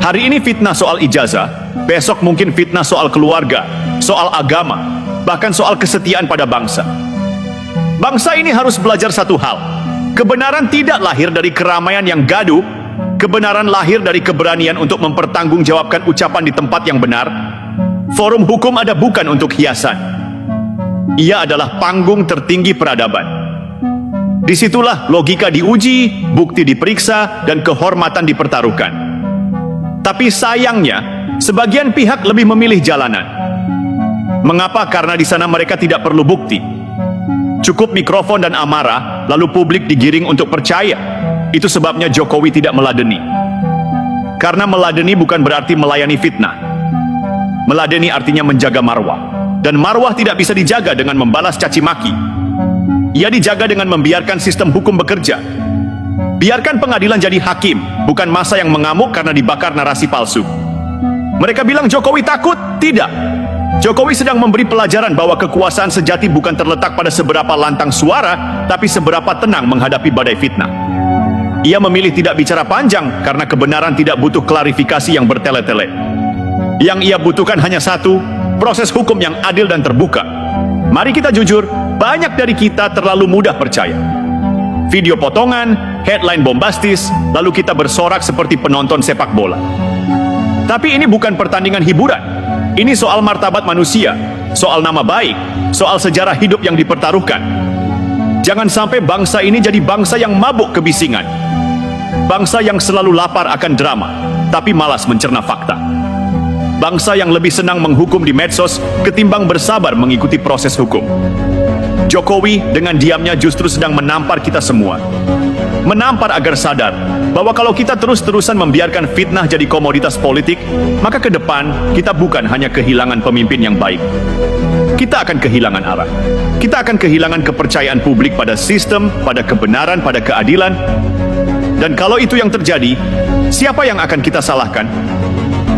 Hari ini fitnah soal ijazah, besok mungkin fitnah soal keluarga, soal agama, bahkan soal kesetiaan pada bangsa. Bangsa ini harus belajar satu hal. Kebenaran tidak lahir dari keramaian yang gaduh. Kebenaran lahir dari keberanian untuk mempertanggungjawabkan ucapan di tempat yang benar. Forum hukum ada bukan untuk hiasan. Ia adalah panggung tertinggi peradaban. Disitulah logika diuji, bukti diperiksa, dan kehormatan dipertaruhkan. Tapi sayangnya, sebagian pihak lebih memilih jalanan. Mengapa? Karena di sana mereka tidak perlu bukti. Cukup mikrofon dan amarah, lalu publik digiring untuk percaya. Itu sebabnya Jokowi tidak meladeni. Karena meladeni bukan berarti melayani fitnah. Meladeni artinya menjaga marwah. Dan marwah tidak bisa dijaga dengan membalas caci maki. Ia dijaga dengan membiarkan sistem hukum bekerja. Biarkan pengadilan jadi hakim, bukan massa yang mengamuk karena dibakar narasi palsu. Mereka bilang Jokowi takut? Tidak. Jokowi sedang memberi pelajaran bahwa kekuasaan sejati bukan terletak pada seberapa lantang suara, tapi seberapa tenang menghadapi badai fitnah. Ia memilih tidak bicara panjang karena kebenaran tidak butuh klarifikasi yang bertele-tele. Yang ia butuhkan hanya satu, proses hukum yang adil dan terbuka. Mari kita jujur, banyak dari kita terlalu mudah percaya. Video potongan, headline bombastis, lalu kita bersorak seperti penonton sepak bola. Tapi ini bukan pertandingan hiburan. Ini soal martabat manusia, soal nama baik, soal sejarah hidup yang dipertaruhkan. Jangan sampai bangsa ini jadi bangsa yang mabuk kebisingan. Bangsa yang selalu lapar akan drama, tapi malas mencerna fakta. Bangsa yang lebih senang menghukum di medsos ketimbang bersabar mengikuti proses hukum. Jokowi dengan diamnya justru sedang menampar kita semua. Menampar agar sadar bahwa kalau kita terus-terusan membiarkan fitnah jadi komoditas politik, maka ke depan kita bukan hanya kehilangan pemimpin yang baik. Kita akan kehilangan arah. Kita akan kehilangan kepercayaan publik pada sistem, pada kebenaran, pada keadilan. Dan kalau itu yang terjadi, siapa yang akan kita salahkan?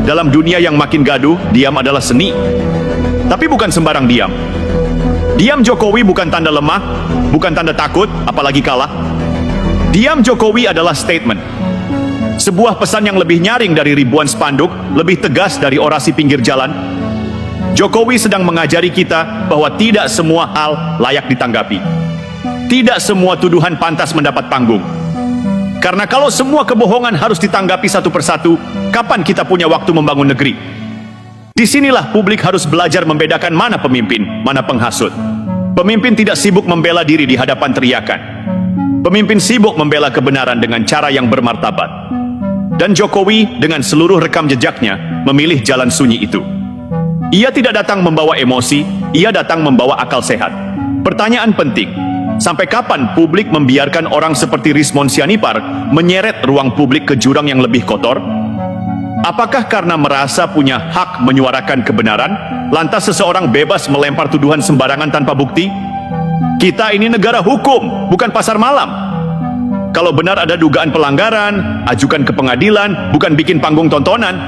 Dalam dunia yang makin gaduh, diam adalah seni. Tapi bukan sembarang diam. Diam Jokowi bukan tanda lemah, bukan tanda takut, apalagi kalah. Diam Jokowi adalah statement. Sebuah pesan yang lebih nyaring dari ribuan spanduk, lebih tegas dari orasi pinggir jalan. Jokowi sedang mengajari kita bahwa tidak semua hal layak ditanggapi. Tidak semua tuduhan pantas mendapat panggung. Karena kalau semua kebohongan harus ditanggapi satu persatu, kapan kita punya waktu membangun negeri? Disinilah publik harus belajar membedakan mana pemimpin, mana penghasut. Pemimpin tidak sibuk membela diri di hadapan teriakan. Pemimpin sibuk membela kebenaran dengan cara yang bermartabat. Dan Jokowi dengan seluruh rekam jejaknya memilih jalan sunyi itu. Ia tidak datang membawa emosi, ia datang membawa akal sehat. Pertanyaan penting, sampai kapan publik membiarkan orang seperti Rismon Sianipar menyeret ruang publik ke jurang yang lebih kotor? Apakah karena merasa punya hak menyuarakan kebenaran, lantas seseorang bebas melempar tuduhan sembarangan tanpa bukti? Kita ini negara hukum, bukan pasar malam. Kalau benar ada dugaan pelanggaran, ajukan ke pengadilan, bukan bikin panggung tontonan.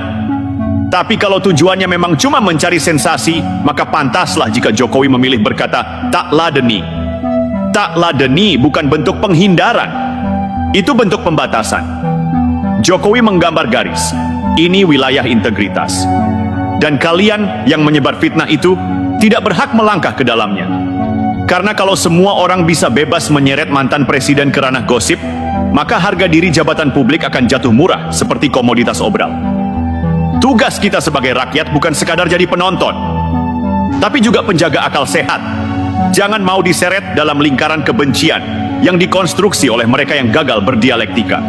Tapi kalau tujuannya memang cuma mencari sensasi, maka pantaslah jika Jokowi memilih berkata, tak ladeni. Tak ladeni bukan bentuk penghindaran. Itu bentuk pembatasan. Jokowi menggambar garis. Ini wilayah integritas. Dan kalian yang menyebar fitnah itu tidak berhak melangkah ke dalamnya. Karena kalau semua orang bisa bebas menyeret mantan presiden ke ranah gosip, maka harga diri jabatan publik akan jatuh murah seperti komoditas obral. Tugas kita sebagai rakyat bukan sekadar jadi penonton, tapi juga penjaga akal sehat. Jangan mau diseret dalam lingkaran kebencian yang dikonstruksi oleh mereka yang gagal berdialektika.